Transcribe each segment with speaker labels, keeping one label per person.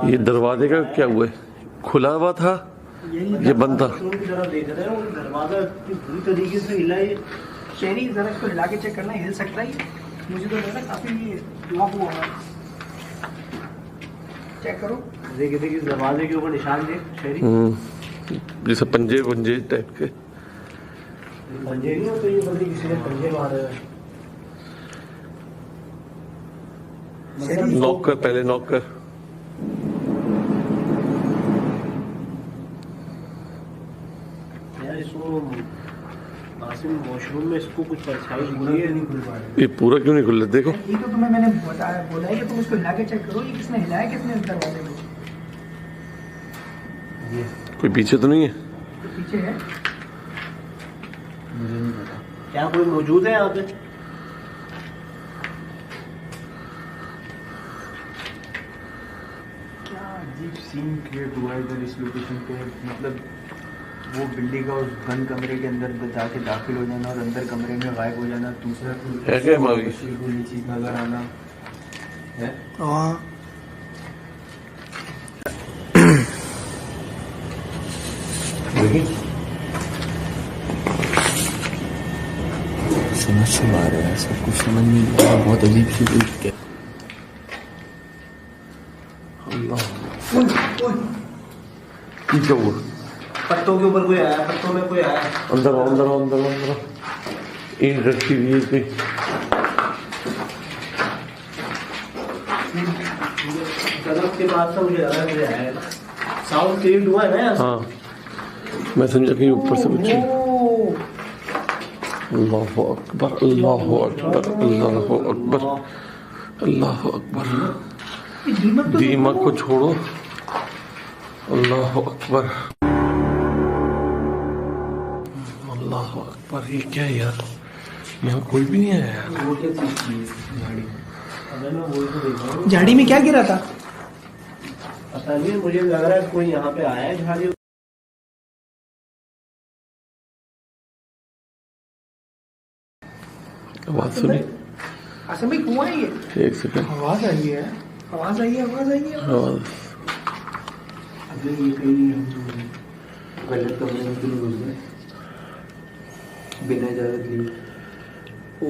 Speaker 1: ये दरवाजे का क्या हुआ है? खुला हुआ था, ये बंद था।
Speaker 2: देख रहे हो दरवाजा पूरी तरीके से हिला है। शहरी जरा इसको हिला के चेक करना, हिल सकता है। मुझे तो लग रहा है काफी लॉक हुआ है। चेक करो, देखिए देखिए दरवाजे के ऊपर निशान देख शहरी,
Speaker 1: जैसे पंजे पंजे टाइप के।
Speaker 2: पंजे नहीं होते, ये बल्कि किसी ने पंजे मारे हैं।
Speaker 1: नॉक कर, पहले नॉक कर।
Speaker 2: यार इसको आसिम वॉशरूम में इसको कुछ परछाई दिख रही है, नहीं खुल पा रही।
Speaker 1: ये पूरा क्यों नहीं खुल रहा? देखो
Speaker 2: ये तो तुम्हें मैंने बताया, बोला है कि तुम इसको हिला के चेक करो। ये किसने हिलाया, किसने इस दरवाजे को? ये
Speaker 1: कोई पीछे तो नहीं है?
Speaker 2: तो पीछे है, मुझे नहीं पता। क्या कोई मौजूद है यहाँ पे?
Speaker 3: क्या अजीब सीन क्रिएट हुआ है इधर इस लोकेशन पे। मतलब वो बिल्ली का उस बंद कमरे के अंदर जाके दाखिल हो जाना और अंदर कमरे में गायब हो जाना, दूसरा
Speaker 1: है क्या मावी?
Speaker 3: कोई चीज नजर आना है।
Speaker 2: हाँ
Speaker 3: समझ से आ रहा है, सब कुछ समझ नहीं आ रहा। बहुत अजीब सी कोई
Speaker 1: क्या हुआ?
Speaker 2: पत्तों के ऊपर कोई आया, पत्तों में कोई आया।
Speaker 1: अंदर आओ, अंदर आओ, अंदर आओ, अंदर आओ। ईंट रखी हुई है कोई।
Speaker 2: गलत के बाद मुझे लगा मुझे आया। साउंड क्रिएट हुआ है ना?
Speaker 1: हाँ, मैं समझा कि ऊपर से कुछ। अल्लाह अकबर, अल्लाह अकबर, अल्लाह अकबर, अल्लाह अकबर। दीमक को छोड़ो। अल्लाह अकबर, अल्लाह अकबर। ये क्या है यार? यहाँ कोई भी नहीं आया यार।
Speaker 2: वो क्या चीज थी अगर मैं वही तो देख रहा हूँ। झाड़ी में क्या गिरा था पता नहीं, मुझे लग रहा है कोई यहाँ पे आया है झाड़ी।
Speaker 1: आवाज सुनी?
Speaker 2: आसिम भाई कुआं है ये?
Speaker 1: एक सेकंड,
Speaker 2: आवाज आई है, आवाज आई है, आवाज आई है।
Speaker 1: आवाज।
Speaker 2: अबे ये कहीं हम गलत कमरे में क्यों घुस गए बिना इजाजत लिए? ओ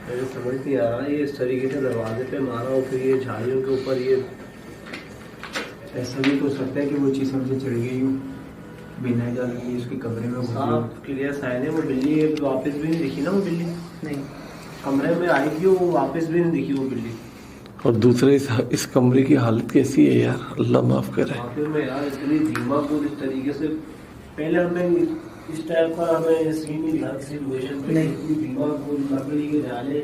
Speaker 2: मुझे समझ नहीं आ रहा, ये इस तरीके से दरवाजे पे मारा और फिर ये झाड़ियों के ऊपर ये
Speaker 3: ऐसा भी हो सकता है कि वो चीज़ हमसे चढ़ गई हो बिना इजाजत लिए उसके कमरे में।
Speaker 2: साफ क्लियर साइन है। वो बिल्ली वापस भी नहीं दिखी ना, वो बिल्ली नहीं कमरे में आई थी, वो वापस भी नहीं दिखी वो बिल्ली।
Speaker 1: और दूसरे इस कमरे की हालत कैसी है यार? अल्लाह माफ करे।
Speaker 2: आखिर में यार इतनी धीमा को इस तरीके से पहले हमें इस टाइप का हमें सीन नहीं था सिचुएशन पे। इतनी धीमा को लकड़ी के जाले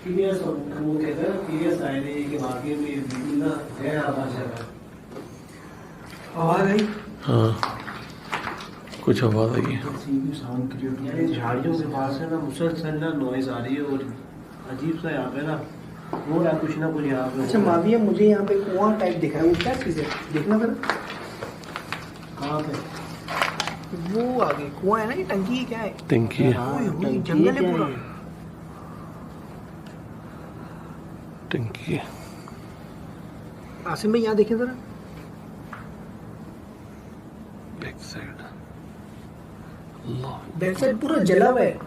Speaker 2: क्लियर वो कहते हैं क्लियर साइन है कि वाकई में बिल्कुल ना है आवाज आई।
Speaker 1: हाँ, कुछ आवाज आई है।
Speaker 3: साउंड क्रिएट
Speaker 2: यार इन झाड़ियों के पास है ना मुसलसल ना नॉइज आ रही है और अजीब सा यहाँ पे ना हो रहा है कुछ ना कुछ यहाँ पे। अच्छा माविया, मुझे यहाँ पे कुआं टाइप दिखा है, वो क्या चीज़ है देखना जरा। कहाँ पे? वो आगे कुआं है ना, ये टंकी है क्या है?
Speaker 1: टंकी है,
Speaker 2: जंगल है पूरा।
Speaker 1: टंकी है।
Speaker 2: आसिम भाई यहाँ देखें जरा,
Speaker 1: बैक साइड। अल्लाह,
Speaker 2: बैक साइड पूरा जला हुआ है।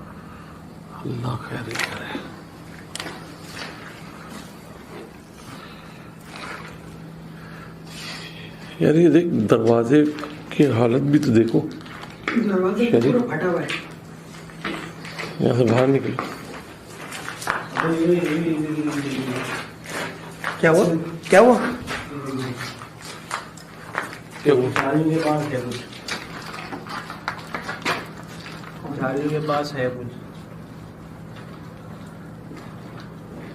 Speaker 1: अल्लाह खैर करे। यार ये देख, दरवाजे की हालत भी तो देखो।
Speaker 2: दरवाजा पूरा फटा हुआ है।
Speaker 1: यहाँ से बाहर निकलो।
Speaker 2: क्या हुआ? क्या हुआ?
Speaker 1: क्या हुआ?
Speaker 2: झाड़ियों के पास है कुछ, झाड़ियों के पास है कुछ।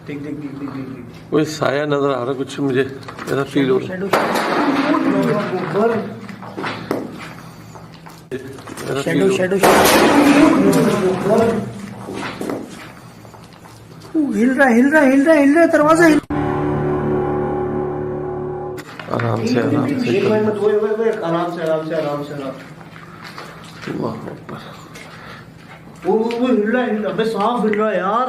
Speaker 2: देख देख देख देख देख,
Speaker 1: कोई साया नजर आ रहा कुछ, मुझे ऐसा फील हो रहा है।
Speaker 2: शैडो शैडो हिल रहा हिल रहा हिल रहा हिल रहा दरवाजा हिल।
Speaker 1: आराम से, आराम से,
Speaker 2: एक मिनट मत, आराम से आराम से आराम से आराम।
Speaker 1: अल्लाह अकबर।
Speaker 2: वो हिल रहा है, अबे साफ हिल रहा है यार।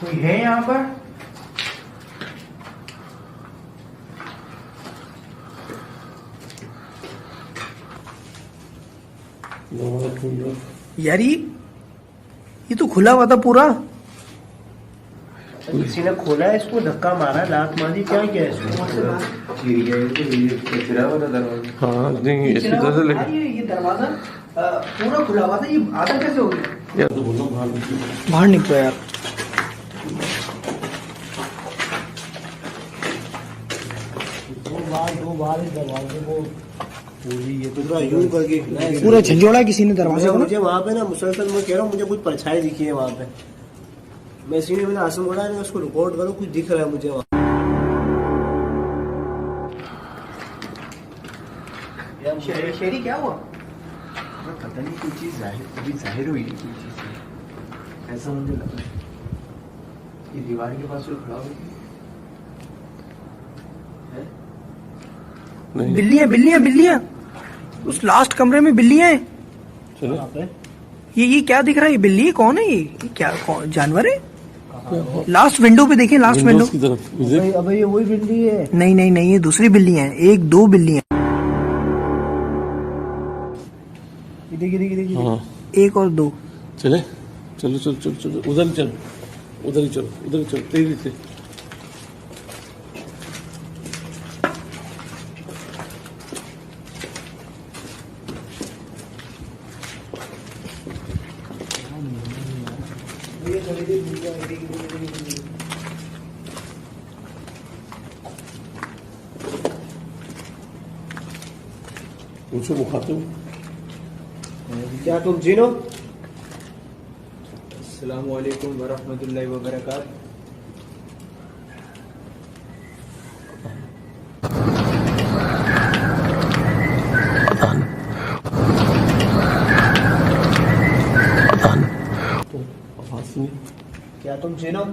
Speaker 2: कोई है यहाँ पर? यार ये तो खुला हुआ था पूरा। किसी ने खोला है इसको, धक्का मारा, लात मारी, क्या किया इसको?
Speaker 1: हाँ नहीं इसी तरह से
Speaker 2: ये दरवाजा पूरा खुला हुआ था, ये आधा कैसे हो गया?
Speaker 1: यार तो बोलो
Speaker 2: बाहर निकलो यार। दो बार इस दरवाजे को पूरा झंझोड़ा किसी ने दरवाजे को। मुझे वहाँ पे ना मुसलसल मैं कह रहा हूँ, मुझे कुछ परछाई दिखी है वहाँ पे। मैं इसी ने मैंने आसम बोला है, उसको रिकॉर्ड करो, कुछ दिख रहा है मुझे वहाँ। शेरी क्या हुआ?
Speaker 3: पता नहीं, कोई चीज जाहिर हुई है, कोई चीज ऐसा मुझे लगा। ये दीवार के पास जो खड़ा हुआ है,
Speaker 2: बिल्लियाँ बिल्लियाँ बिल्लियाँ, उस लास्ट कमरे में बिल्लियाँ हैं।
Speaker 1: चलो
Speaker 2: ये क्या दिख रहा है? ये बिल्ली कौन है? ये क्या कौन जानवर है? लास्ट विंडो पे देखें, लास्ट विंडो
Speaker 1: की तरफ।
Speaker 2: अबे ये वही बिल्ली है। नहीं नहीं नहीं, ये दूसरी बिल्ली है, एक दो बिल्ली है।
Speaker 1: हाँ
Speaker 2: एक और दो।
Speaker 1: चले चलो चलो चलो चलो उधर ही चलो, उधर ही चलो, उधर ही चलो तेजी से। पूछो मुखाते हो
Speaker 2: क्या तुम जीनो?
Speaker 3: अस्सलाम वालेकुम वरहमतुल्लाहि वबरकातुहू।
Speaker 1: आवाज सुनी?
Speaker 2: क्या तुम जीनो?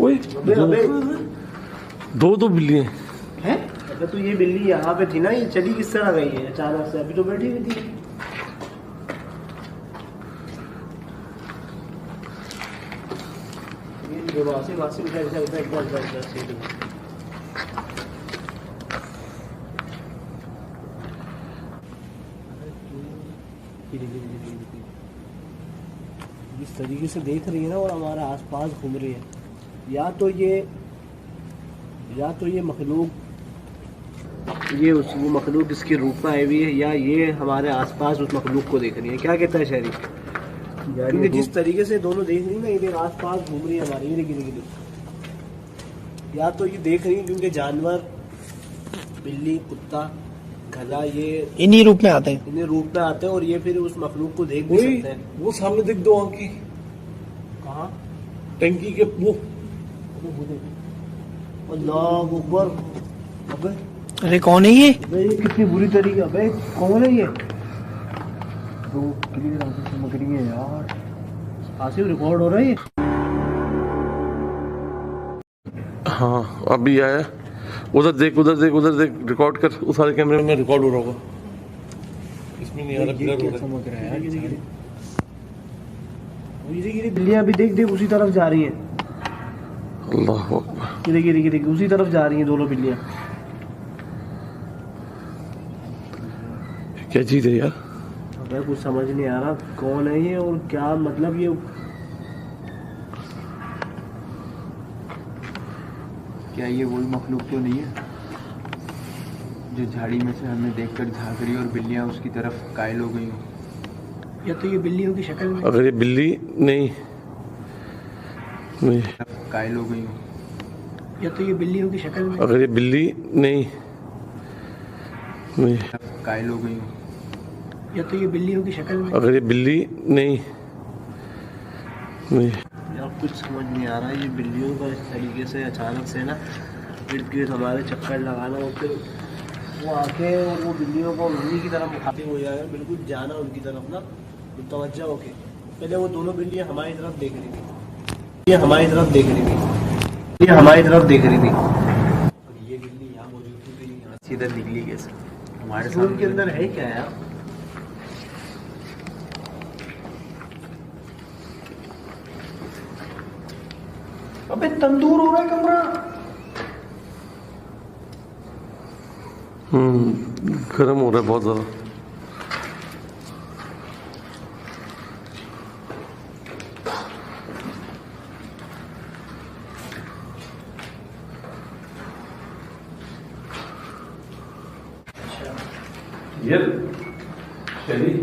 Speaker 1: ओए दो बिल्लियाँ
Speaker 2: हैं? अबे तो ये बिल्ली यहाँ पे थी ना, ये चली किस तरह गई है अचानक से? अभी तो बैठी हुई थी। ये वासी वासी जिस तरीके से देख रही है ना और हमारे आसपास घूम रही है, या तो ये मखलूक, ये उस वो मखलूक इसके रूप में आई हुई है, या ये हमारे आसपास उस मखलूक को देख रही है। क्या कहता है शहरी? क्योंकि जिस तरीके से दोनों देख रही है ना, ये आसपास घूम रही है हमारी, ये गिरी। या तो ये देख रही है क्योंकि जानवर, बिल्ली, कुत्ता, गधा, ये इन्हीं रूप में आते हैं और ये फिर उस मखलूक को देख भी सकते हैं।
Speaker 1: वो सामने देख दो आंख की।
Speaker 2: कहाँ?
Speaker 1: टंकी के वो।
Speaker 2: अल्लाह अकबर। अबे अरे कौन है ये? ये कितनी बुरी तरीके। अबे कौन है ये? तो क्लियर आंखें चमक रही है यार। आसिफ रिकॉर्ड हो रहा है ये?
Speaker 1: हाँ अभी आया। उधर देख रिकॉर्ड कर। उस सारे कैमरे में रिकॉर्ड हो रहा होगा, इसमें नहीं आ रहा, ब्लर हो रहा है।
Speaker 2: चमक रहा है यार। गिरी बिल्लियां भी देख उसी तरफ जा रही हैं।
Speaker 1: अल्लाह अकबर।
Speaker 2: गिरी उसी तरफ जा रही हैं दोनों बिल्लियां।
Speaker 1: क्या चीज है यार?
Speaker 2: अबे कुछ समझ नहीं आ रहा कौन है ये और क्या मतलब ये।
Speaker 3: क्या ये वही मखलूक तो नहीं है जो झाड़ी में से हमें देखकर झांक रही और बिल्लियां उसकी तरफ कायल हो गई हो?
Speaker 2: या तो ये बिल्लियों की शक्ल में।
Speaker 1: अगर ये बिल्ली नहीं
Speaker 3: कायल हो गई हो।
Speaker 2: या तो ये बिल्लियों की शक्ल में।
Speaker 1: अगर ये बिल्ली नहीं
Speaker 3: कायल हो गई हो।
Speaker 2: या तो ये बिल्लियों की शक्ल में।
Speaker 1: अगर ये बिल्ली नहीं
Speaker 2: यार कुछ समझ नहीं आ रहा है। ये बिल्लियों का इस तरीके से अचानक से ना इर्द गिर्द हमारे चक्कर लगाना और फिर वो आके और वो बिल्लियों को उन्हीं की तरफ मुखातिब हो जाएगा, बिल्कुल जाना उनकी तरफ ना मुतवज्जा होके। पहले वो दोनों बिल्लियाँ हमारी तरफ देख रही थी, ये हमारी तरफ देख रही थी। ये हमारी तरफ देख रही थी।
Speaker 3: और ये बिल्ली यहाँ मौजूद थी तो ये यहाँ सीधा निकली कैसे हमारे
Speaker 2: रूम के अंदर है क्या यार? अबे तंदूर हो रहा है कमरा।
Speaker 1: गर्म हो रहा है बहुत ज्यादा। यार शैली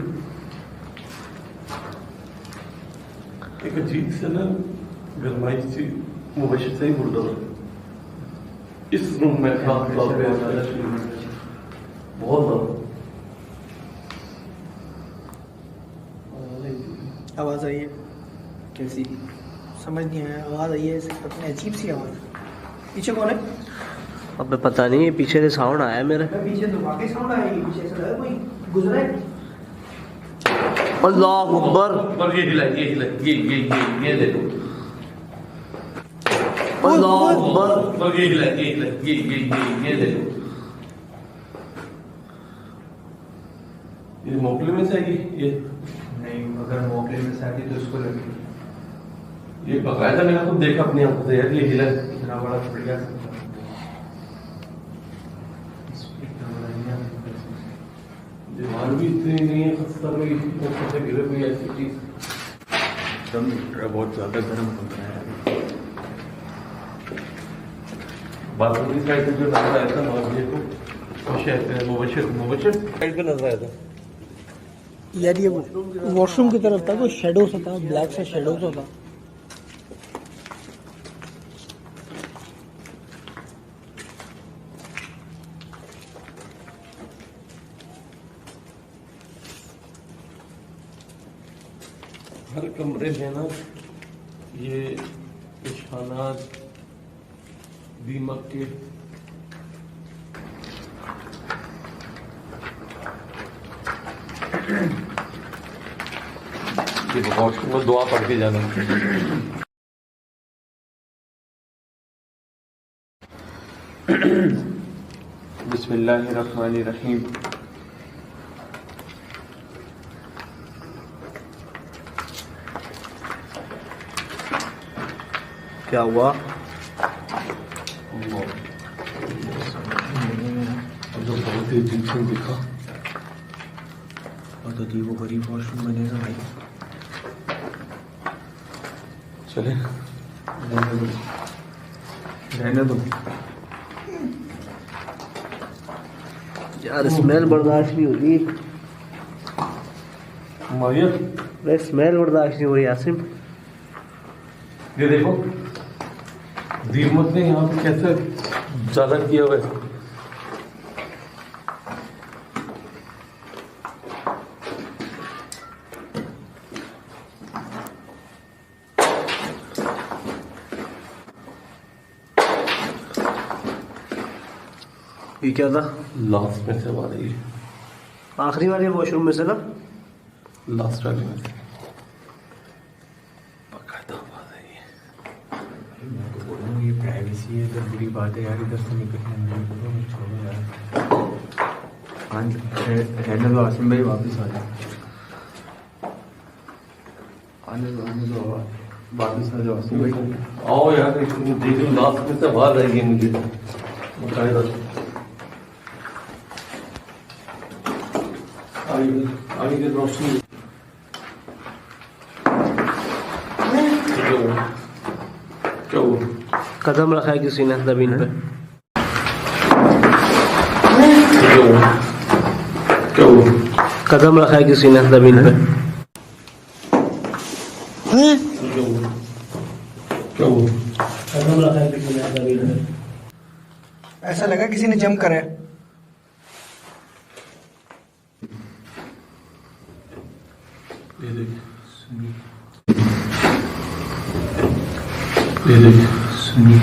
Speaker 1: एक अजीब से ना गरमाइश सी मुबशर से ही मुर्दा था इस रूम में खास तौर पे बहुत ज्यादा।
Speaker 2: आवाज आई है कैसी? समझ नहीं आया। आवाज आई है ऐसे पता नहीं अजीब सी आवाज। पीछे कौन है?
Speaker 4: अबे पता नहीं पीछे से साउंड आया मेरे।
Speaker 2: पीछे तो वाकई साउंड आया। पीछे से लगा कोई गुजरा है।
Speaker 4: अल्लाह अकबर।
Speaker 1: पर ये हिला ये देखो।
Speaker 4: अल्लाह अकबर।
Speaker 1: पर ये हिला ये देखो। ये मोकले में से आएगी ये?
Speaker 3: नहीं अगर मौके में से आती तो इसको लगी।
Speaker 1: ये बकायदा मैंने खुद देखा अपनी आंखों से यार ये हिला है।
Speaker 3: इतना बड़ा बढ़िया
Speaker 1: दीवार भी इतनी नहीं है खस्ता में कैसे गिरे हुई ऐसी चीज
Speaker 3: एकदम बहुत ज़्यादा गर्म हो रहा है।
Speaker 1: बाथरूम की साइड से जो नजर आया था मुझे को मुबशर साइड पे नजर आया था
Speaker 2: यार ये वॉशरूम की तरफ था। कोई शेडो सा था, ब्लैक सा शेडो सा था।
Speaker 1: हर कमरे में ना ये निशानात दीमक के ये वॉशरूम में दुआ पढ़ के जाना।
Speaker 3: बिस्मिल्लाहिर्रहमानिर्रहीम।
Speaker 4: क्या हुआ?
Speaker 1: जो बहुत ही अजीब से दिखा
Speaker 3: और तो जी वो गरीब वॉशरूम बनेगा भाई।
Speaker 1: चले
Speaker 3: रहने दो।
Speaker 4: यार स्मेल बर्दाश्त नहीं हो रही।
Speaker 1: मारिया
Speaker 4: अरे स्मेल बर्दाश्त नहीं हो रही यासिम।
Speaker 1: ये देखो दीमक ने यहाँ पे कैसे ज्यादा किया हुआ है।
Speaker 4: ये क्या था?
Speaker 1: लास्ट में से आवाज आई है।
Speaker 4: आखिरी वाले वॉशरूम में से ना?
Speaker 1: लास्ट वाले में से बकायदा आवाज आई है।
Speaker 3: मैं तो बोल रहा हूँ ये प्राइवेसी है तो बुरी बात है यार। इधर से निकलने में बोलो मत छोड़ो यार। हाँ रहने दो आसिम भाई वापस आ जाओ। आने दो वापस आ जाओ आसिम भाई।
Speaker 1: आओ यार देख लो लास्ट में से आवाज आई है मुझे बकायदा। आगे रोशनी क्या हुआ?
Speaker 4: कदम रखा है किसी ने जमीन पे।
Speaker 1: क्या हुआ?
Speaker 4: कदम रखा है किसी ने जमीन पे।
Speaker 1: क्या हुआ?
Speaker 4: कदम रखा है किसी ने जमीन पे।
Speaker 2: ऐसा लगा किसी ने जंप करा है।
Speaker 1: ये देख ये देख
Speaker 3: सुनिए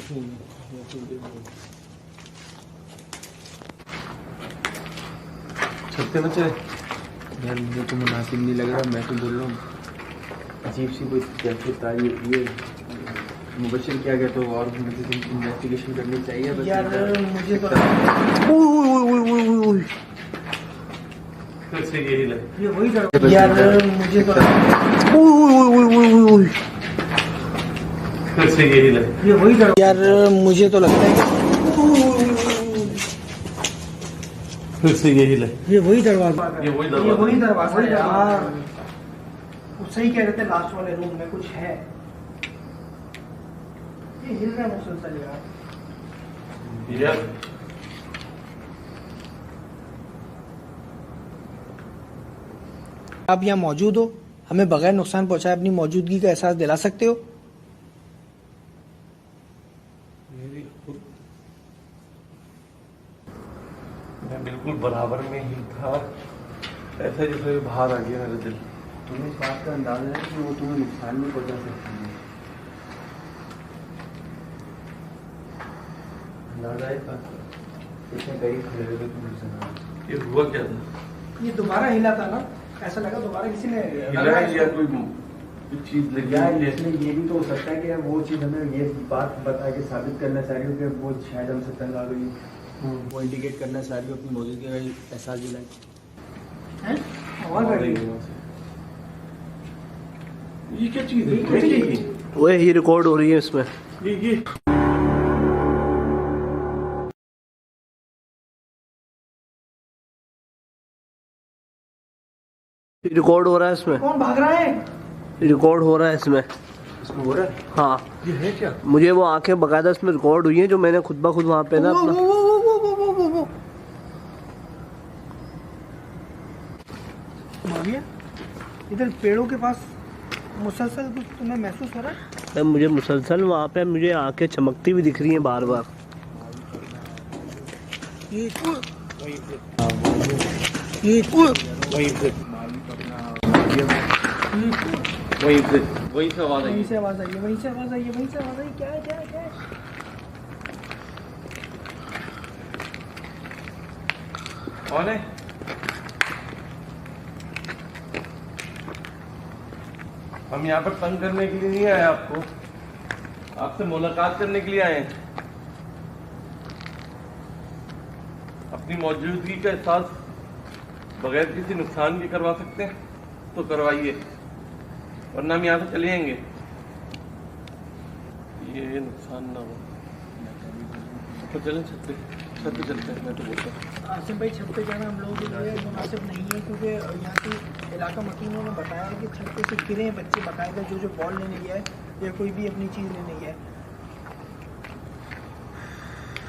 Speaker 1: छत्ते में चले।
Speaker 3: यार मुझे तो मुनासिब नहीं लग रहा, मैं तो बोल रहा हूँ अजीब सी कोई कैफियत आ रही है। मुबशिर क्या कहते हो, और इन्वेस्टिगेशन करनी चाहिए बस।
Speaker 2: यार मुझे तो
Speaker 1: फिर से यही लगे।
Speaker 2: ये वही दरवाजा, यार मुझे तो
Speaker 1: फिर से यही लगे।
Speaker 2: ये वही दरवाजा, यार मुझे तो लगता है
Speaker 1: फिर से यही लगे।
Speaker 2: ये वही दरवाजा,
Speaker 1: ये वही
Speaker 2: ये वही दरवाजा है यार। वो सही कह रहे थे, लास्ट वाले रूम में कुछ है। ये हिल रहा है मुसलसल यार।
Speaker 1: यार
Speaker 2: आप यहाँ मौजूद हो, हमें बगैर नुकसान पहुंचाए अपनी मौजूदगी का एहसास दिला सकते हो?
Speaker 1: मैं बिल्कुल बराबर में ही था, ऐसा जैसे बाहर आ गया मेरा दिल।
Speaker 3: तुम्हें इस बात का अंदाजा है कि वो तुम्हें नुकसान नहीं पहुंचा सकती है? अंदाजा है इस बात का? इतने करीब खड़े हुए तुम मुझसे।
Speaker 1: ये हुआ क्या था?
Speaker 2: ये दोबारा हिला था ना, ऐसा लगा दोबारा किसी ने
Speaker 1: हिला है या कोई चीज लगी
Speaker 3: यार
Speaker 1: है?
Speaker 3: इसमें ये भी तो हो सकता है कि वो चीज़ हमें ये बात बता के साबित करना चाह रही हो कि वो शायद हमसे तंग आ गई, वो इंडिकेट करना चाह रही हो अपनी मौजूदगी का एहसास दिलाए।
Speaker 2: और बढ़ गई।
Speaker 1: ये क्या चीज है?
Speaker 2: वो ही रिकॉर्ड हो रही है इसमें।
Speaker 1: ये
Speaker 2: रिकॉर्ड हो रहा है इसमें। कौन भाग रहा है? रिकॉर्ड हो रहा है इसमें।
Speaker 3: इसमें हो रहा है?
Speaker 2: हाँ,
Speaker 1: ये है क्या?
Speaker 2: मुझे वो आंखें बकायदा इसमें रिकॉर्ड हुई हैं जो मैंने खुद ब खुद वहाँ पे ना अपना माविया, इधर पेड़ों के पास मुसलसल कुछ तुम्हें महसूस हो रहा है? मुझे मुसलसल वहाँ पे मुझे आंखें चमकती हुई दिख रही हैं बार बार। ये
Speaker 1: वहीं से आवाज आई।
Speaker 2: वहीं से आवाज आई है, वहीं से आवाज आई है, वहीं से आवाज आई। क्या है, क्या है, क्या है?
Speaker 1: कौन है? हम यहाँ पर तंग करने के लिए नहीं आए, आपको आपसे मुलाकात करने के लिए आए हैं। अपनी मौजूदगी का एहसास बगैर किसी नुकसान के करवा सकते हैं तो करवाइए, वरना हम यहाँ से चले जाएंगे। ये नुकसान ना हो तो चलें छत पे चलते हैं। मैं तो बोलता हूँ
Speaker 2: आसिम भाई, छत पे जाना हम लोगों के लिए मुनासिब नहीं है, क्योंकि यहाँ के इलाका मकीनों ने बताया है कि छत पे से गिरे हैं बच्चे बाकायदा, जो बॉल लेने गया है या कोई भी अपनी चीज़ लेने गया है।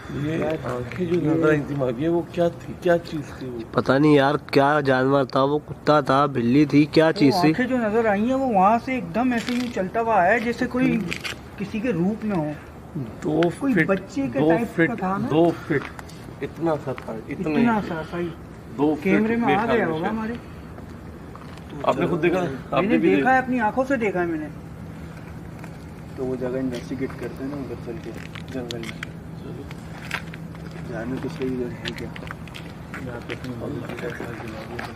Speaker 1: ये आंखें जो नजर आई थी माविया, वो क्या थी, क्या चीज थी वो?
Speaker 2: पता नहीं यार क्या जानवर था वो, कुत्ता था, बिल्ली थी, क्या चीज़ थी?
Speaker 5: आंखें जो नजर आई हैं वो वहाँ से एकदम ऐसे ही चलता हुआ आया जैसे कोई किसी के रूप में हो।
Speaker 1: 2
Speaker 5: कोई
Speaker 1: फीट,
Speaker 5: बच्चे के
Speaker 1: 2
Speaker 5: टाइप
Speaker 1: फीट,
Speaker 5: का था ना?
Speaker 1: 2 फीट इतना सा था,
Speaker 5: इतना सा सही
Speaker 1: 2 फीट
Speaker 5: कैमरे में आ
Speaker 1: देखा
Speaker 5: गया
Speaker 1: मुझे।
Speaker 5: होगा हमारे।
Speaker 1: आपने खुद देखा? आपने
Speaker 5: मैंने
Speaker 1: भी
Speaker 5: देखा है, अपनी आंखों से देखा है मैंने।
Speaker 3: तो वो जगह इन्वेस्टिगेट करते हैं ना उधर चल के जंगल में, जाने तो सही उधर है क्या? यहाँ पे अपनी मौजूदगी का एहसास दिला दिया।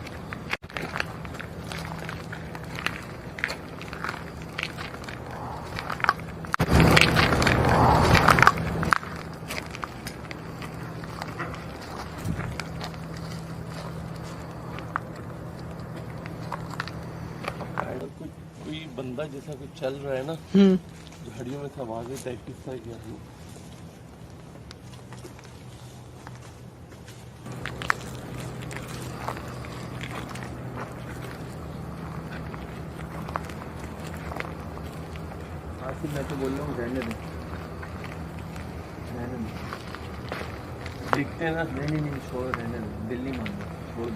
Speaker 1: कोई बंदा जैसा कुछ चल रहा है ना, झाड़ियों में से आवाजें टाइप की सा क्या है?
Speaker 3: आखिर मैं तो बोल रहा हूँ रहने दो।
Speaker 1: देखते हैं ना।
Speaker 3: नहीं छोड़, रहने दो, दिल नहीं मान रहा, छोड़ दो,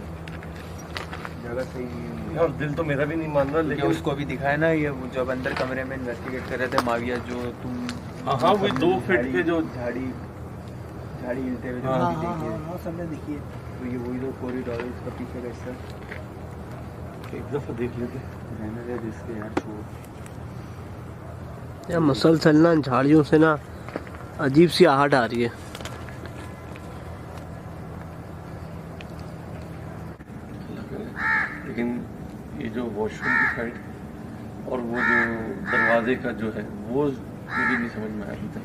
Speaker 3: जगह सही नहीं है।
Speaker 1: यार दिल तो मेरा भी नहीं मान रहा,
Speaker 3: लेकिन
Speaker 1: लेकिन
Speaker 3: उसको अभी दिखाया ना, ये जब अंदर कमरे में इन्वेस्टिगेट कर रहे थे माविया, जो तुम
Speaker 1: हाँ वही 2 फीट के जो
Speaker 3: झाड़ी हिलते हुए जो
Speaker 1: हाँ,
Speaker 3: कभी देखी है,
Speaker 2: सबने देखी है।
Speaker 3: तो ये वही तो कॉरिडोर है, इसका पीछे का हिस्सा।
Speaker 1: एक दफा देख लेते।
Speaker 3: रहने दे जिसके, यार छोड़।
Speaker 2: या मुसलसल ना झाड़ियों से ना अजीब सी आहट आ रही है।
Speaker 1: लेकिन ये जो वॉशरूम की साइड और वो जो दरवाजे का जो है वो मुझे नहीं समझ में आया अभी तक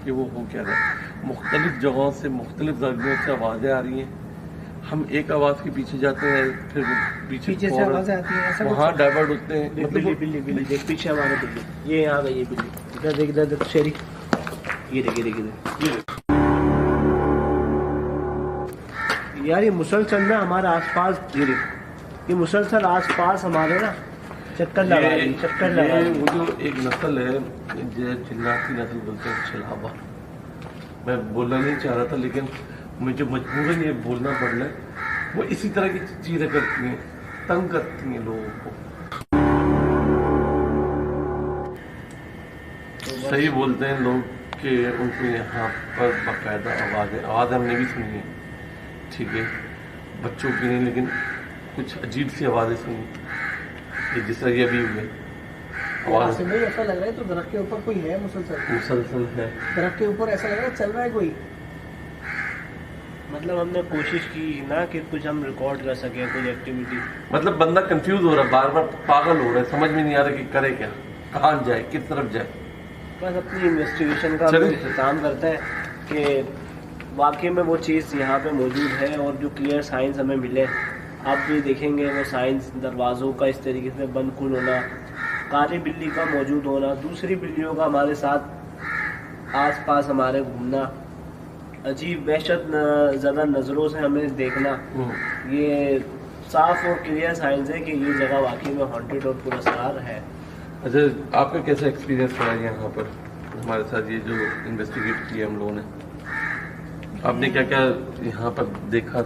Speaker 1: कि वो हो क्या रहा है। मुख्तलिफ जगहों से मुख्तलिफ जगहों से आवाज़ें आ रही हैं। हम एक आवाज़ के पीछे जाते हैं, फिर पीछे
Speaker 5: से आवाज़ें आती हैं, ऐसा
Speaker 1: वहाँ डाइवर्ट होते हैं।
Speaker 2: बिल्ली बिल्ली बिल्ली देख, पीछे हमारे बिल्ली, ये यहाँ गई, ये बिल्ली इधर देख, इधर देख शेरी, ये देख, ये देख, ये देख। यार ये मुसलसल ना हमारे आसपास, ये मुसलसल आसपास हमारे ना चक्कर लगा रही है, चक्कर लगा रही है।
Speaker 1: वो जो एक नस्ल है जो चिल्लाती नस्ल बोलते हैं, छलावा। मैं बोलना नहीं चाह रहा था लेकिन मुझे मजबूरन ये बोलना पड़ रहा है। वो इसी तरह की चीजें करती हैं, तंग करती हैं लोगों को। सही बोलते हैं लोग कि उनको यहाँ पर बाकायदा आवाज़ हमने भी सुनी है, ठीक है, बच्चों की नहीं, लेकिन कुछ अजीब सी आवाज़ें सुनी, जिस तरह ये भी हुई आवाज़।
Speaker 2: ऐसा लग रहा है तो दरख्त के ऊपर कोई है,
Speaker 1: मुसलसल है
Speaker 2: दरख्त के ऊपर, ऐसा लग रहा है चल रहा है कोई। मतलब हमने कोशिश की ना कि कुछ हम रिकॉर्ड कर सके, कुछ एक्टिविटी।
Speaker 1: मतलब बंदा कंफ्यूज हो रहा है, बार बार पागल हो रहा है, समझ में नहीं आ रहा कि करे क्या, कहाँ जाए, किस तरफ जाए।
Speaker 2: बस अपनी इन्वेस्टिगेशन का इंतजाम करता है कि वाकई में वो चीज़ यहाँ पे मौजूद है और जो क्लियर साइंस हमें मिले। आप भी देखेंगे वो साइंस, दरवाज़ों का इस तरीके से बंद खुल होना, काली बिल्ली का मौजूद होना, दूसरी बिल्लियों का हमारे साथ आसपास हमारे घूमना, अजीब वहशत ज़्यादा नज़रों से हमें देखना, ये साफ और क्लियर साइंस है कि ये जगह वाकई में हॉन्टेड और पुरस्कार है।
Speaker 1: अच्छा, आपका कैसा एक्सपीरियंस रहा है यहाँ पर हमारे साथ, ये जो इन्वेस्टिगेट किया हम लोगों ने? आपने क्या क्या यहाँ पर देखा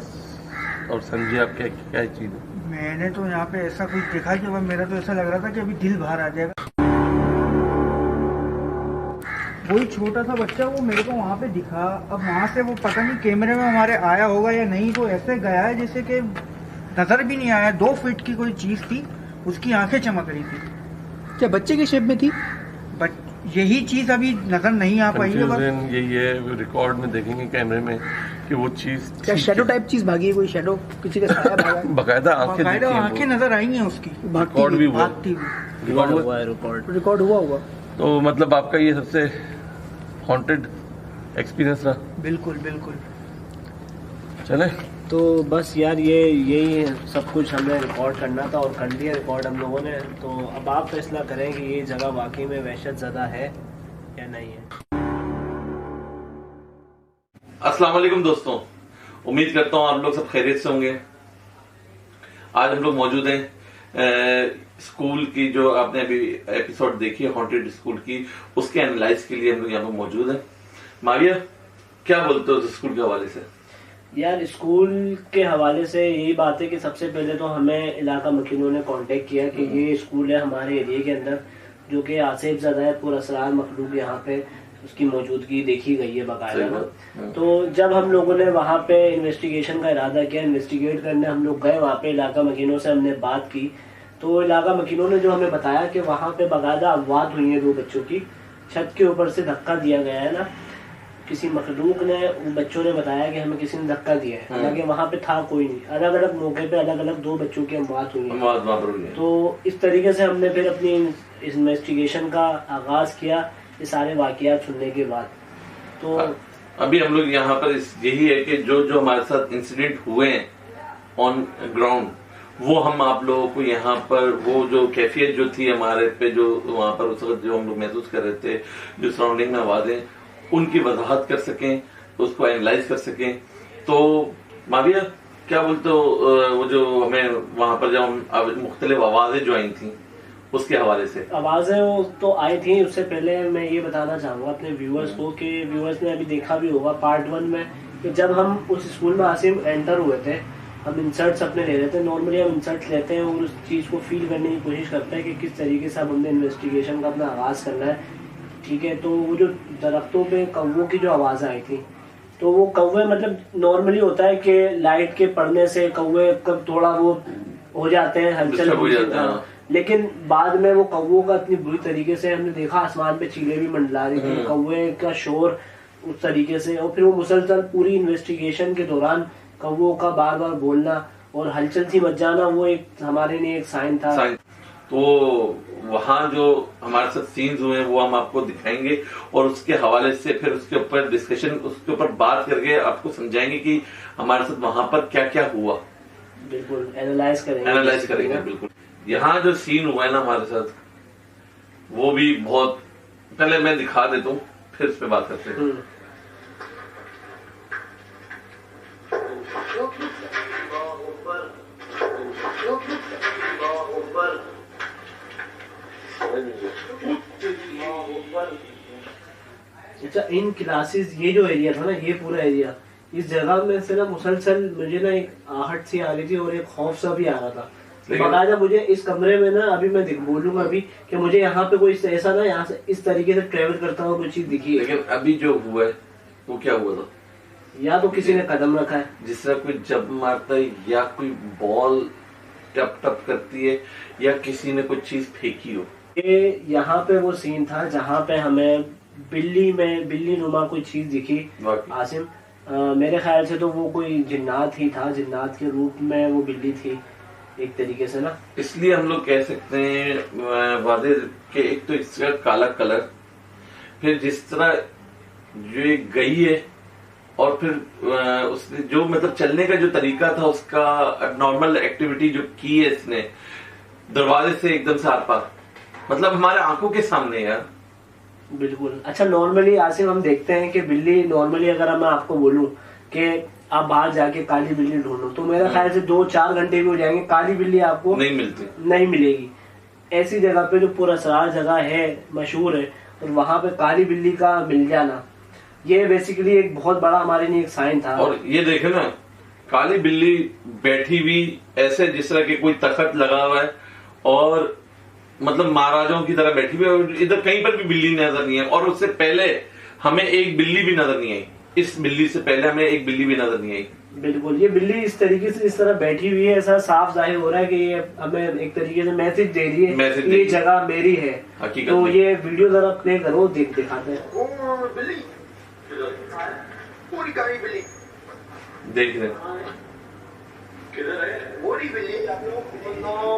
Speaker 1: और समझे, आप क्या क्या चीज़ है?
Speaker 5: मैंने तो यहाँ पे ऐसा कुछ देखा कि अब मेरा तो ऐसा लग रहा था कि अभी दिल बाहर आ जाएगा। वही छोटा सा बच्चा वो मेरे को वहाँ पे दिखा। अब वहाँ से वो पता नहीं कैमरे में हमारे आया होगा या नहीं, वो ऐसे गया है जैसे कि नजर भी नहीं आया। 2 फीट की कोई चीज थी, उसकी आंखें चमक रही थी।
Speaker 2: क्या बच्चे की शेप में थी?
Speaker 5: बट यही चीज अभी नजर नहीं आ पाई है।
Speaker 1: यही है, रिकॉर्ड में देखेंगे कैमरे में कि वो चीज
Speaker 2: क्या शैडो टाइप चीज भागी है, कोई शैडो किसी का साया भागा?
Speaker 1: बकायदा
Speaker 5: आंखें नजर आई हैं उसकी,
Speaker 1: रिकॉर्ड भी हुआ,
Speaker 2: रिकॉर्ड हुआ।
Speaker 1: तो मतलब आपका ये सबसे हॉन्टेड एक्सपीरियंस रहा?
Speaker 5: बिल्कुल बिल्कुल।
Speaker 1: चले
Speaker 2: तो बस यार यही सब कुछ हमें रिकॉर्ड करना था और कर लिया रिकॉर्ड हम लोगों ने। तो अब आप फैसला करें कि ये जगह वाकई में वहशत ज़्यादा है या नहीं है।
Speaker 1: अस्सलाम वालेकुम दोस्तों, उम्मीद करता हूँ आप लोग सब खैरियत से होंगे। आज हम लोग मौजूद हैं स्कूल की, जो आपने अभी एपिसोड देखी है हॉन्टेड स्कूल की, उसके एनालाइज के लिए हम लोग यहाँ पर मौजूद हैं। माविया, क्या बोलते हो स्कूल के हवाले से?
Speaker 2: यार स्कूल के हवाले से यही बात है कि सबसे पहले तो हमें इलाका मकीनों ने कांटेक्ट किया कि ये स्कूल है हमारे एरिया के अंदर, जो कि आसिफ ज़्यादा है, पुरअसरार मखलूक यहाँ पे उसकी मौजूदगी देखी गई है बाकायदा ना। तो जब हम लोगों ने वहाँ पे इन्वेस्टिगेशन का इरादा किया, इन्वेस्टिगेट करने हम लोग गए वहाँ पे, इलाका मकीनों से हमने बात की, तो इलाका मकीनों ने जो हमें बताया कि वहाँ पे बाकायदा अगवात हुई है 2 बच्चों की, छत के ऊपर से धक्का दिया गया है ना, किसी मखलूक ने, उन बच्चों ने बताया कि हमें किसी ने धक्का दिया है, हालांकि वहाँ पे था कोई नहीं। अलग अलग मौके पे अलग अलग 2 बच्चों की अमवात हुई है। तो इस तरीके से हमने फिर अपनी इन्वेस्टिगेशन का आगाज किया ये सारे वाकयात सुनने के बाद। तो
Speaker 1: अभी हम लोग यहाँ पर यही है कि जो जो हमारे साथ इंसिडेंट हुए हैं ऑन ग्राउंड, वो हम आप लोगों को यहाँ पर वो जो कैफियत जो थी हमारे पे, जो वहाँ पर उस वक्त जो हम लोग महसूस कर रहे थे, जो सराउंडिंग में आवाजें, उनकी वजाहत कर सकें, उसको एनालाइज कर सकें। तो माविया, क्या बोलते हो, वो जो हमें वहाँ पर जब मुख्तलिफ आवाजें जो आई थी उसके हवाले से? आवाजें
Speaker 2: वो तो आई थी, उससे पहले मैं ये बताना चाहूंगा अपने व्यूअर्स को कि व्यूअर्स ने अभी देखा भी होगा पार्ट 1 में कि जब हम उस स्कूल में आसिम एंटर हुए थे, हम इंसर्ट्स अपने ले रहे थे। नॉर्मली हम इंसर्ट्स लेते हैं और उस चीज़ को फील करने की कोशिश करते हैं कि किस तरीके से हमने इन्वेस्टिगेशन का अपना आगाज़ करना है, ठीक है। तो वो जो दरख्तों पे कौवों की जो आवाज़ें आई थी, तो वो कौवे, मतलब नॉर्मली होता है कि लाइट के पड़ने से कौवे कब थोड़ा वो हो जाते हैं, हलचल हो जाता है, लेकिन बाद में वो कौवों का इतनी बुरी तरीके से हमने देखा, आसमान पे चीलें भी मंडला रही थी, कौवे का शोर उस तरीके से। और फिर वो मुसलसल पूरी इन्वेस्टिगेशन के दौरान कौवों का बार बार बोलना और हलचल सी मच जाना, वो एक हमारे लिए एक साइन था।
Speaker 1: तो वहाँ जो हमारे साथ सीन्स हुए हैं वो हम आपको दिखाएंगे और उसके हवाले से फिर उसके ऊपर डिस्कशन, उसके ऊपर बात करके आपको समझाएंगे कि हमारे साथ वहां पर क्या क्या हुआ।
Speaker 2: बिल्कुल एनालाइज करेंगे।
Speaker 1: बिल्कुल। यहाँ जो सीन हुआ है ना हमारे साथ, वो भी बहुत, पहले मैं दिखा देता हूँ फिर उस पर बात करते हैं।
Speaker 2: अच्छा, इन क्लासेस, ये जो एरिया था ना, ये पूरा एरिया, इस जगह में से ना मुसलसल मुझे ना एक आहट सी आ रही थी और एक खौफ सा भी आ रहा था। बकायदा मुझे इस कमरे में ना, अभी मैं बोलूंगा अभी कि मुझे यहाँ पे कोई ऐसा ना, यहाँ से इस तरीके से ट्रेवल करता हुआ कोई चीज दिखी है।
Speaker 1: लेकिन अभी जो हुआ है वो क्या हुआ था?
Speaker 2: या तो किसी ने कदम रखा है,
Speaker 1: जिस तरह कोई जब मारता है या कोई बॉल टप टप करती है या किसी ने कोई चीज फेंकी हो।
Speaker 2: ये यहाँ पे वो सीन था जहाँ पे हमें बिल्ली नुमा कोई चीज दिखी आसिम। मेरे ख्याल से तो वो कोई जिन्नात ही था, जिन्नात के रूप में वो बिल्ली थी एक तरीके से ना। इसलिए हम लोग कह सकते हैं वादे के, एक तो इसका काला कलर, फिर जिस तरह जो एक गई है और फिर उसने जो मतलब चलने का जो तरीका था, उसका नॉर्मल एक्टिविटी जो की है इसने दरवाजे से एकदम से आर पार, मतलब हमारे आंखों के सामने यार। बिल्कुल। अच्छा, नॉर्मली आसिम हम देखते हैं कि बिल्ली, नॉर्मली अगर मैं आपको बोलूं कि आप बाहर जाके काली बिल्ली ढूंढो तो मेरा ख्याल से 2-4 घंटे भी हो जाएंगे, काली बिल्ली आपको नहीं मिलेगी। ऐसी जगह पे जो पुरअसरार जगह है, मशहूर है, और वहां पे काली बिल्ली का मिल जाना, ये बेसिकली एक बहुत बड़ा हमारे लिए एक साइन था।
Speaker 1: और ये देखे ना, काली बिल्ली बैठी हुई ऐसे जिस तरह के कोई तखत लगा हुआ है और मतलब महाराजाओं की तरह बैठी हुई है, और इधर कहीं पर भी बिल्ली नजर नहीं है। और उससे पहले हमें एक बिल्ली भी नजर नहीं आई, इस बिल्ली से पहले हमें एक बिल्ली भी नजर नहीं आई।
Speaker 2: बिल्कुल, ये बिल्ली इस तरीके से इस तरह बैठी हुई है, ऐसा साफ जाहिर हो रहा है कि ये हमें एक तरीके से मैसेज दे रही है कि ये जगह मेरी है। तो ये वीडियो जरा प्ले करो, दिखाते हैं।
Speaker 1: देख रहे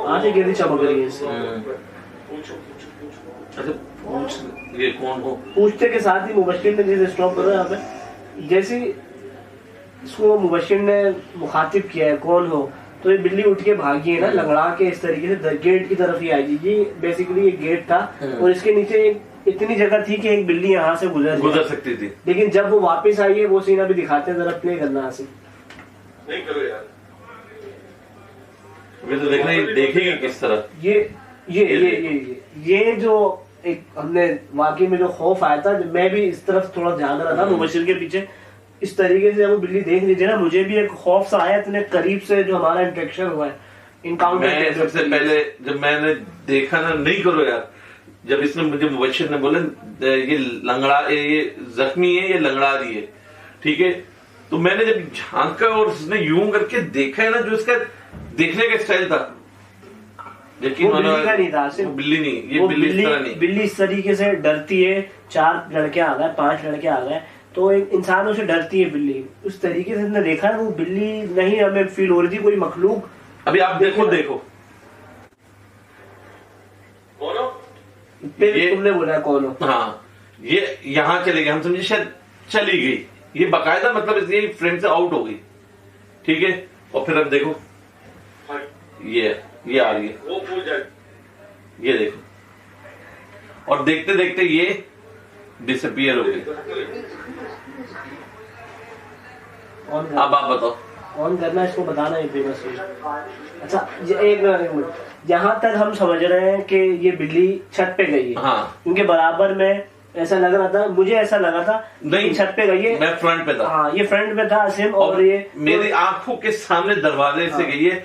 Speaker 2: आंखें कितनी चमक रही है इससे।
Speaker 1: अच्छा, पूछ ये कौन हो?
Speaker 2: पूछते के साथ ही मुबश्शिर ने जैसे स्टॉप करो यहाँ पे, जैसे इसको मुबश्शिर ने मुखातिब किया है कौन हो, तो ये बिल्ली उठ के भागी है ना, लंगड़ा के इस तरीके से गेट की तरफ ही आएगी। ये बेसिकली एक गेट था और इसके नीचे इतनी जगह थी कि एक बिल्ली यहाँ से गुजर
Speaker 1: सकती थी।
Speaker 2: लेकिन जब वो वापस आई है, वो सीन अभी दिखाते हैं, जरा प्ले करना आसिफ।
Speaker 1: नहीं करो यार, अभी तो देखना, देखेंगे किस तरह
Speaker 2: ये जो एक हमने वाकई में जो खौफ आया था, मैं भी इस तरफ थोड़ा ध्यान रहा था मुबश्शिर के पीछे, इस तरीके से वो बिल्ली देख लीजिए ना, मुझे भी एक खौफ सा आया इतने करीब से जो हमारा इंटरेक्शन हुआ है,
Speaker 1: इनकाउंटर। सबसे पहले जब मैंने देखा ना, नहीं करो यार, जब इसने मुझे मुबश्शिर ने बोला ये लंगड़ा, ये जख्मी है, ये लंगड़ा रही है, ठीक है, तो मैंने जब झांका और उसने यूं करके देखा है ना, जो इसका देखने का स्टाइल था,
Speaker 2: लेकिन वो बिल्ली का नहीं था,
Speaker 1: वो बिल्ली नहीं, ये बिल्ली इस तरह नहीं।
Speaker 2: बिल्ली इस तरीके से डरती है, 4 लड़के आ गए, 5 लड़के आ गए, तो एक इंसानों से डरती है बिल्ली, उस तरीके से हमने देखा है। वो बिल्ली नहीं हमें फील हो रही थी, कोई मखलूक।
Speaker 1: अभी आप देखो
Speaker 2: तुमने बोला कौन हो?
Speaker 1: हाँ, ये यहाँ चले गए, हम समझे शायद चली गई, ये बाकायदा मतलब ये फ्रेंड से आउट हो गई, ठीक है। और फिर अब देखो, ये आ रही है, वो भूल जाए, ये देखो, और देखते देखते ये डिसअपियर हो गई। अब आप बताओ,
Speaker 2: ऑन करना, इसको बताना है फेमस। अच्छा, एक मिनट, यहाँ तक हम समझ रहे हैं कि ये बिल्ली छत पे गई है।
Speaker 1: हाँ,
Speaker 2: क्योंकि बराबर में ऐसा लग रहा था, मुझे ऐसा लगा था नहीं छत पे गई है,
Speaker 1: मैं फ्रंट पे था।
Speaker 2: हाँ, ये फ्रंट पे था आसिम, और ये
Speaker 1: मेरी आंखों के सामने दरवाजे से गई है।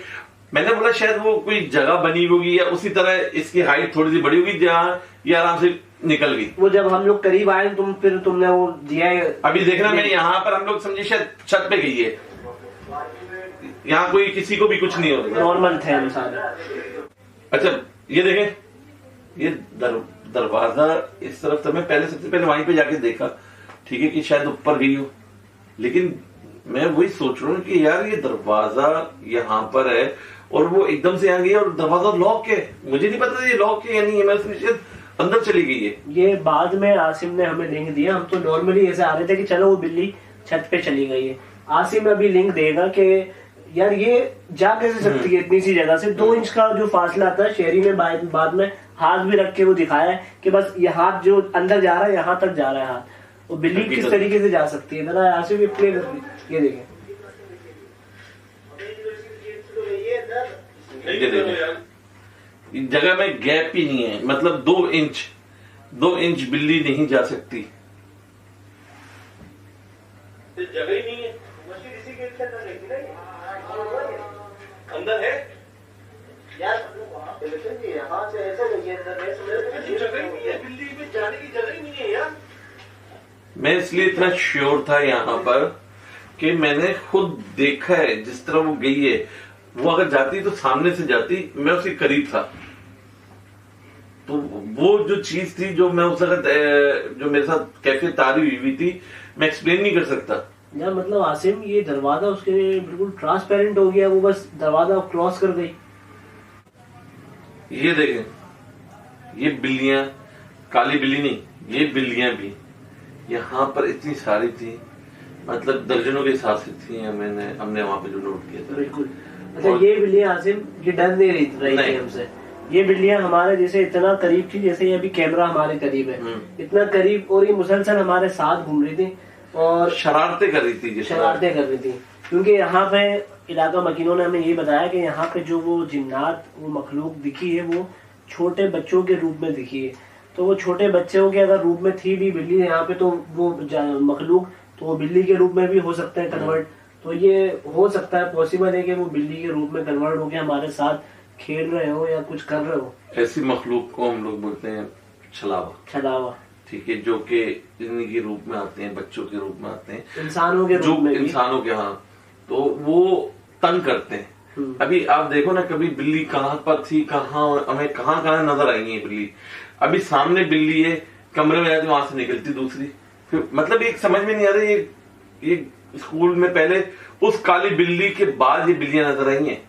Speaker 1: मैंने बोला शायद वो कोई जगह बनी होगी या उसी तरह इसकी हाइट थोड़ी सी बड़ी होगी जहाँ ये आराम से निकल गई।
Speaker 2: वो जब हम लोग करीब आए, तुमने वो दिया है,
Speaker 1: अभी देखना, मैं यहाँ पर हम लोग समझे शायद छत पे गई है, यहाँ कोई किसी को भी कुछ नहीं हो रहा,
Speaker 2: नॉर्मल थे हम सारे।
Speaker 1: अच्छा, ये देखें, ये दरवाजा इस तरफ था, मैं सबसे पहले वहीं पे जाके देखा ठीक है कि शायद ऊपर गई हो, लेकिन मैं वही सोच रहा हूँ कि यार ये दरवाजा यहाँ पर है और वो एकदम से यहाँ गई और दरवाजा लॉक है, मुझे नहीं पता ये लॉक है या नहीं है, मैं शायद अंदर चली गई है।
Speaker 4: ये बाद में आसिम ने हमें लिंक दिया, हम तो नॉर्मली ऐसे आ रहे थे कि चलो वो बिल्ली छत पे चली गई है। आसिम अभी लिंक देगा कि यार ये जा कैसे सकती है इतनी सी जगह से, 2 इंच का जो फासला आता है। शहरी में बाद में हाथ भी रख के वो दिखाया है कि बस ये हाथ जो अंदर जा रहा है यहाँ तक जा रहा है हाथ, वो बिल्ली किस तरीके से जा सकती है। जरा आसिम ये प्ले कर, ये देखें,
Speaker 1: जगह में गैप ही नहीं है, मतलब 2 इंच बिल्ली नहीं जा सकती, जगह ही नहीं है। अंदर है यार, यहाँ से ऐसे बिल्ली में जाने की जगह ही नहीं है यार। मैं इसलिए इतना श्योर था यहाँ पर कि मैंने खुद देखा है, जिस तरह वो गई है, वो अगर जाती तो सामने से जाती, मैं उसके करीब था। तो वो जो चीज थी जो मैं उस वक्त जो मेरे साथ कैफे तारी हुई थी, मैं एक्सप्लेन नहीं कर सकता
Speaker 4: यार। मतलब आसिम ये दरवाजा उसके लिए बिल्कुल ट्रांसपेरेंट हो गया, वो बस दरवाजा क्रॉस कर गई।
Speaker 1: ये देखें, ये बिल्लियां, काली बिल्ली नहीं, ये बिल्लियां भी यहाँ पर इतनी सारी थी, मतलब दर्जनों के हिसाब से थी। हमने वहां पे जो नोट किया था,
Speaker 4: बिल्कुल। अच्छा, ये बिल्लियां आसिम ये डर नहीं रही थी हमसे। ये बिल्लियां हमारे जैसे इतना करीब थी, जैसे ये अभी कैमरा हमारे करीब है, इतना करीब, और ये मुसलसल हमारे साथ घूम रही थी और
Speaker 1: शरारतें कर रही थी,
Speaker 4: शरारतें कर रही थी। क्योंकि यहाँ पे इलाका मकीनों ने हमें ये बताया कि यहाँ पे जो वो जिन्नात, वो मखलूक दिखी है, वो छोटे बच्चों के रूप में दिखी है। तो वो छोटे बच्चों के अगर रूप में थी भी बिल्ली यहाँ पे, तो वो मखलूक तो वो बिल्ली के रूप में भी हो सकते हैं कन्वर्ट। तो ये हो सकता है, पॉसिबल है कि वो बिल्ली के रूप में कन्वर्ट होकर हमारे साथ खेल रहे हो या कुछ कर रहे हो।
Speaker 1: ऐसी मखलूक को हम लोग बोलते हैं छलावा, ठीक है, जो कि जिंदगी रूप में आते हैं, बच्चों के रूप में आते हैं,
Speaker 4: इंसानों के रूप में,
Speaker 1: इंसानों के, हाँ, तो वो तंग करते हैं। अभी आप देखो ना, कभी बिल्ली कहाँ पर थी, हमें कहाँ नजर आई है बिल्ली। अभी सामने बिल्ली है, कमरे में जाती, वहां से निकलती दूसरी, फिर मतलब एक समझ में नहीं आ रही। ये स्कूल में पहले उस काली बिल्ली के बाद ये बिल्लियां नजर आई हैं,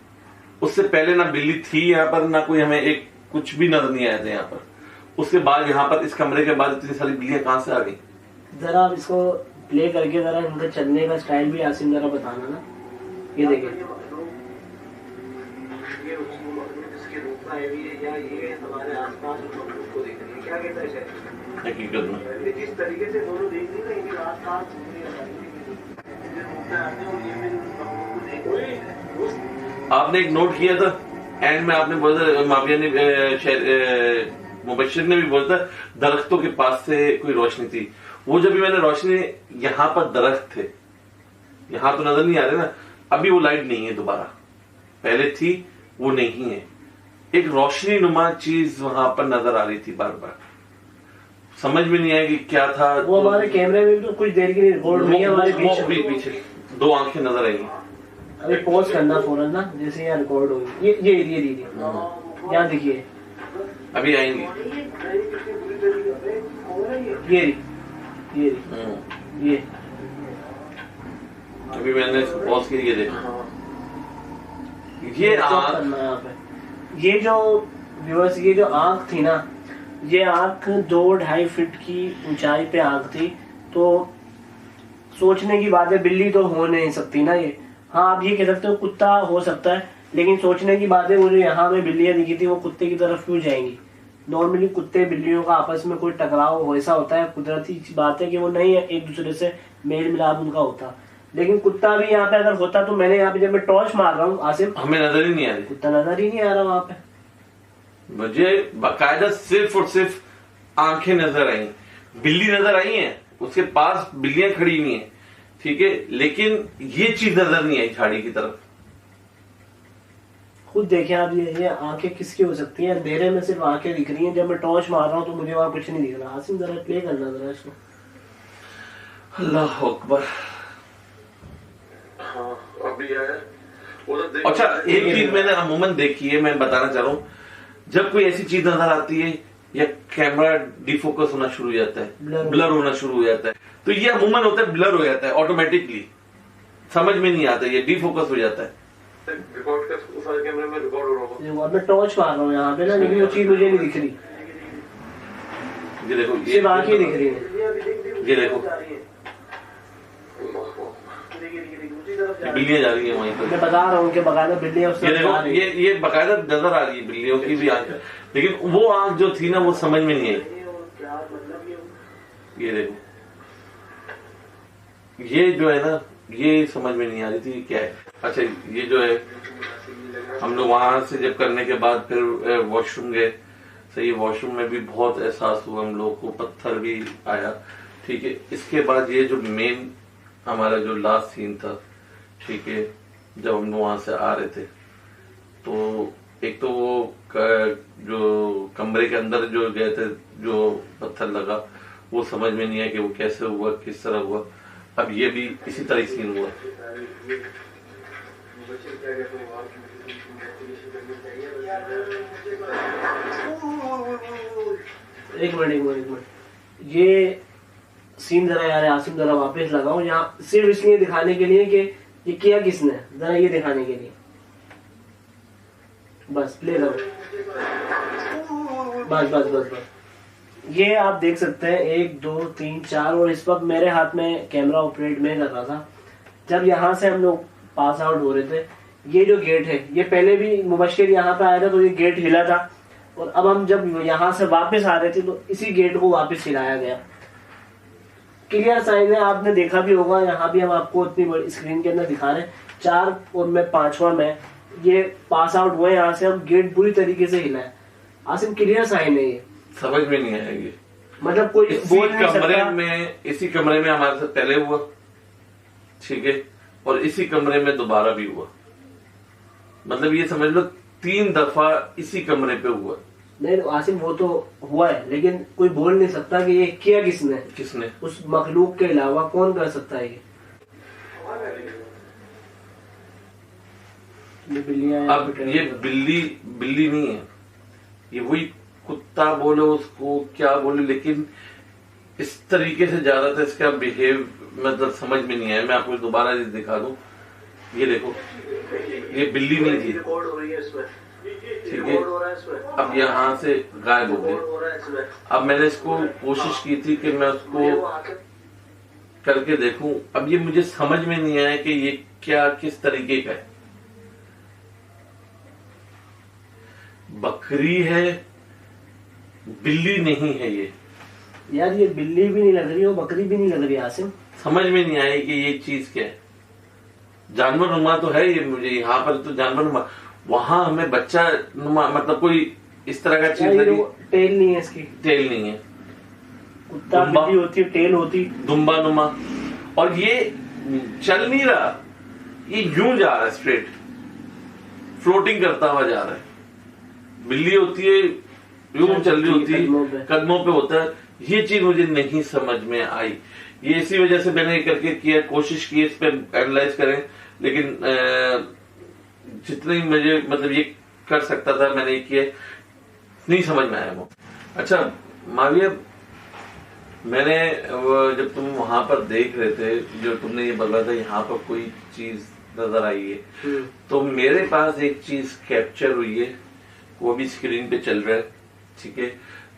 Speaker 1: उससे पहले ना बिल्ली थी यहाँ पर, ना कोई हमें एक कुछ भी नजर नहीं आया था यहाँ पर। उसके बाद यहाँ पर इस कमरे के बाद इतनी सारी बिल्लियां कहाँ से आ गई?
Speaker 4: जरा आप इसको प्ले करके जरा इनका चलने का स्टाइल भी आसिम जरा बताना ना। ये देखिए,
Speaker 1: हकीकत में
Speaker 2: जिस तरीके से दोनों देख रही ना, इनके आसपास
Speaker 1: आपने एक नोट किया था एंड में, आपने बोला था, माफिया ने, मुबशिर ने भी बोला था, दरख्तों के पास से कोई रोशनी थी। वो जब भी मैंने रोशनी, यहाँ पर दरख्त थे, यहाँ तो नजर नहीं आ रहे ना, अभी वो लाइट नहीं है दोबारा, पहले थी वो नहीं है। एक रोशनी नुमा चीज वहां पर नजर आ रही थी बार बार, समझ में नहीं आया कि क्या था।
Speaker 4: वो हमारे कैमरे में भी तो कुछ देर के लिए रिकॉर्ड हुई है, हमारे
Speaker 1: पीछे 2 आंखें नजर आई।
Speaker 4: अभी पॉज करना फौरन ना, जैसे यहाँ रिकॉर्ड होगी। ये दीदी यहाँ देखिए,
Speaker 1: अभी आएंगे।
Speaker 4: ये
Speaker 1: अभी मैंने पॉज के लिए देखा।
Speaker 4: ये जो व्यूअर्स, ये जो आंख थी ना, ये आंख 2-2.5 फीट की ऊंचाई पे आंख थी। तो सोचने की बात है, बिल्ली तो हो नहीं सकती ना ये। हाँ, आप ये कह सकते हो कुत्ता हो सकता है, लेकिन सोचने की बात है, वो जो यहाँ में बिल्लियां दिखी थी, वो कुत्ते की तरफ क्यों जाएंगी? नॉर्मली कुत्ते बिल्लियों का आपस में कोई टकराव वैसा होता है, कुदरती बात है कि वो नहीं है, एक दूसरे से मेल मिलाप उनका होता। लेकिन कुत्ता भी यहाँ पे अगर होता, तो मैंने यहाँ पे जब मैं टॉर्च मार रहा हूँ आसिम,
Speaker 1: हमें नजर ही नहीं आ रही,
Speaker 4: कुत्ता नजर ही नहीं आ रहा वहां पे।
Speaker 1: मुझे बाकायदा सिर्फ और सिर्फ आंखें नजर आई, बिल्ली नजर आई है, उसके पास बिल्लियां खड़ी हुई हैं, ठीक है, लेकिन ये चीज नजर नहीं आई झाड़ी की तरफ।
Speaker 4: खुद देखें आप, ये आंखें किसकी हो सकती हैं? अंधेरे में सिर्फ आंखें दिख रही हैं, जब मैं टॉर्च मार रहा हूँ तो मुझे वहां कुछ नहीं दिख रहा। आसिम जरा प्ले करना जरा इसको।
Speaker 1: अल्लाह अकबर। हाँ, अभी आया। अच्छा, एक चीज मैंने अमूमन देखी है, मैं बताना चाह रहा हूँ, जब कोई ऐसी चीज नजर आती है या कैमरा डिफोकस होना शुरू हो जाता है, ब्लर होना शुरू हो जाता है, तो ये अमूमन होता है ब्लर हो जाता है ऑटोमेटिकली, समझ में नहीं आता, ये डीफोकस हो जाता है।
Speaker 6: रिकॉर्ड कर सारे कैमरे में रिकॉर्ड हो रहा होगा।
Speaker 4: मैं टॉर्च मार रहा हूँ यहाँ पे ना, लेकिन वो चीज मुझे नहीं दिख रही।
Speaker 1: ये देखो,
Speaker 4: ये बाकी दिख रही है।
Speaker 1: ये देखो बिल्लियां जा रही है वहीं पर।
Speaker 4: मैं बता रहा हूँ कि बकायदा बिल्लियां उससे
Speaker 1: ये देखो,
Speaker 4: जा रही हैं।
Speaker 1: ये बकायदा नजर आ रही है बिल्लियों की भी आंख, लेकिन वो आंख जो थी ना वो समझ में नहीं आई। ये देखो, ये जो है ना ये समझ में नहीं आ रही थी क्या है। अच्छा, ये जो है हम लोग वहां से जब करने के बाद फिर वॉशरूम गए, सही, वॉशरूम में भी बहुत एहसास हुआ हम लोग को, पत्थर भी आया, ठीक है। इसके बाद ये जो मेन हमारा जो लास्ट सीन था, ठीक है, जब हम लोग वहां से आ रहे थे तो एक तो वो जो कमरे के अंदर जो गए थे, जो पत्थर लगा वो समझ में नहीं आया कि वो कैसे हुआ, किस तरह हुआ। अब ये भी इसी तरह सीन हुआ।
Speaker 4: एक मिनट, ये सीन जरा यार आसिम जरा वापस लगाओ यहाँ, सिर्फ इसलिए दिखाने के लिए कि ये किया किसने, जरा ये दिखाने के लिए, बस प्ले करो, बस बस बस बस। ये आप देख सकते हैं 1 2 3 4, और इस वक्त मेरे हाथ में कैमरा ऑपरेट में कर रहा था। जब यहाँ से हम लोग पास आउट हो रहे थे, ये जो गेट है, ये पहले भी मुबश्शिर यहाँ पे आया था तो ये गेट हिला था, और अब हम जब यहाँ से वापस आ रहे थे तो इसी गेट को वापस हिलाया गया। क्लियर साइन है, आपने देखा भी होगा, यहाँ भी हम आपको इतनी बड़ी स्क्रीन के अंदर दिखा रहे हैं। 4 और मैं 5वां में ये पास आउट हुए, यहाँ से हम गेट पूरी तरीके से हिला है। आसिम क्लियर साइन है ये,
Speaker 1: समझ में नहीं आया ये,
Speaker 4: मतलब कोई बोल नहीं सकता।
Speaker 1: इसी कमरे में हमारे साथ पहले हुआ, ठीक है, और इसी कमरे में दोबारा भी हुआ, मतलब ये समझ लो 3 दफा इसी कमरे पे हुआ।
Speaker 4: नहीं आसिम, वो तो हुआ है, लेकिन कोई बोल नहीं सकता कि ये किया किसने, उस मखलूक के अलावा कौन कर सकता है ये बिल्लियां।
Speaker 1: अब ये बिल्ली नहीं है, ये वही कुत्ता बोलो उसको क्या बोलो, लेकिन इस तरीके से ज्यादा था इसका बिहेव, मतलब समझ में नहीं आया। मैं आपको दोबारा दिखा दूं, ये देखो, ये बिल्ली नहीं थी, ठीक है, अब यहाँ से गायब हो गई। अब मैंने इसको कोशिश की थी कि मैं उसको करके देखूं, अब ये मुझे समझ में नहीं आया कि ये क्या किस तरीके का है, बकरी है बिल्ली नहीं है ये।
Speaker 4: यार ये बिल्ली भी नहीं लग रही, वो बकरी भी नहीं लग रही आसिम,
Speaker 1: समझ में नहीं आया कि ये चीज क्या है। जानवर नुमा तो है ये, मुझे यहाँ पर तो जानवर नुमा, वहां हमें बच्चा नुमा, मतलब कोई इस तरह का चीज है।
Speaker 4: टेल नहीं है इसकी,
Speaker 1: टेल नहीं है,
Speaker 4: कुत्ता बिल्ली होती है, टेल होती,
Speaker 1: दुम्बा नुमा, और ये चल नहीं रहा, ये यूं जा रहा है, स्ट्रेट फ्लोटिंग करता हुआ जा रहा है। बिल्ली होती है यूं चल रही होती है, कदमों पे होता है। ये चीज मुझे नहीं समझ में आई, ये इसी वजह से मैंने करके किया, कोशिश की इस पे एनालाइज करें, लेकिन जितनी मुझे मतलब ये कर सकता था मैंने ये किया, नहीं समझ में आया वो। अच्छा माविया, मैंने जब तुम वहां पर देख रहे थे, जो तुमने ये बोला था यहाँ पर कोई चीज नजर आई है, तो मेरे पास एक चीज कैप्चर हुई है, वो भी स्क्रीन पे चल रहा है, ठीक है।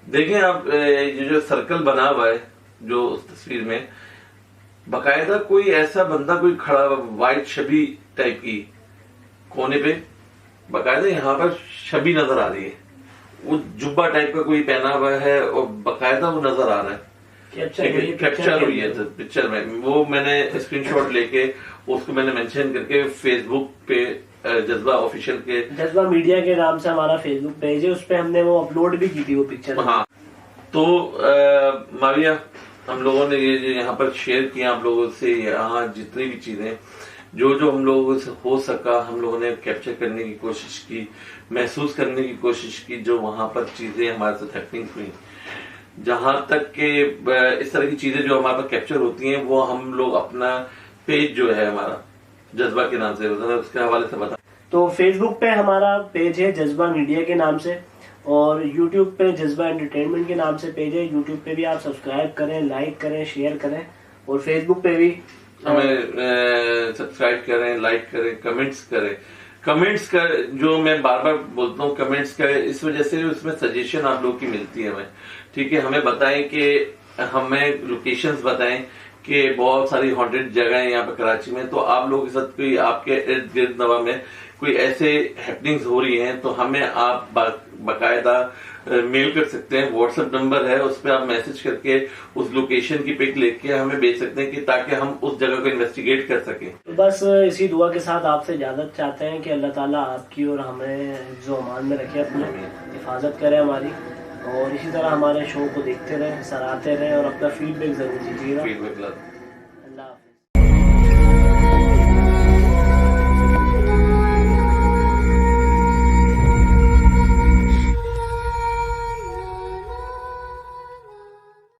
Speaker 1: देखें आप, ये जो सर्कल बना हुआ है जो उस तस्वीर में, बकायदा कोई ऐसा बंदा कोई खड़ा, व्हाइट छवि टाइप की कोने पे, बकायदा यहाँ पर छवि नजर आ रही है, वो जुब्बा टाइप का कोई पहना हुआ है और बकायदा वो नजर आ रहा है, कैप्चर हुई है पिक्चर में। वो मैंने स्क्रीनशॉट लेके उसको मैंने मेंशन करके फेसबुक पे जज्बा ऑफिशियल के, जज्बा
Speaker 4: मीडिया के नाम से हमारा फेसबुक पेज है, उस पे हमने वो अपलोड भी की थी वो पिक्चर।
Speaker 1: हाँ, तो माविया, हम लोगों ने ये यहाँ पर शेयर किया आप लोगों से, यहाँ जितनी भी चीजें जो हम लोगों से हो सका हम लोगों ने कैप्चर करने की कोशिश की, महसूस करने की कोशिश की, जो वहां पर चीजें हमारे साथ हैपनिंग हुई। जहां तक के इस तरह की चीजें जो हमारे पास कैप्चर होती हैं, वो हम लोग अपना पेज जो है हमारा जज्बा के नाम से, उसके हवाले से बता।
Speaker 4: तो फेसबुक पे हमारा पेज है जज्बा मीडिया के नाम से, और यूट्यूब पे जज्बा एंटरटेनमेंट के नाम से पेज है। यूट्यूब पे भी आप सब्सक्राइब करें, लाइक करें, शेयर करें, और फेसबुक पे भी
Speaker 1: हमें सब्सक्राइब करें, लाइक करें, कमेंट्स करें। कमेंट्स का जो मैं बार बार बोलता हूँ, कमेंट्स करें इस वजह से उसमें सजेशन आप लोग की मिलती है हमें। ठीक है, हमें बताएं कि हमें लोकेशंस बताएं कि बहुत सारी हॉन्टेड जगह है यहाँ पे कराची में, तो आप लोगों के साथ कोई आपके इर्द गिर्द नवा में कोई ऐसे हैपनिंग्स हो रही हैं तो हमें आप बाकायदा मेल कर सकते हैं। व्हाट्सएप नंबर है, उस पर आप मैसेज करके उस लोकेशन की पिक लेके हमें भेज सकते हैं कि ताकि हम उस जगह को इन्वेस्टिगेट कर सकें।
Speaker 4: तो बस इसी दुआ के साथ आपसे इजाजत चाहते हैं कि अल्लाह ताला आपकी और हमें जो अमान में रखे, अपनी हिफाजत करे हमारी, और इसी तरह हमारे शो को देखते रहें, सराहते रहें और अपना फीडबैक जरूर दीजिएगा।
Speaker 1: फीडबैक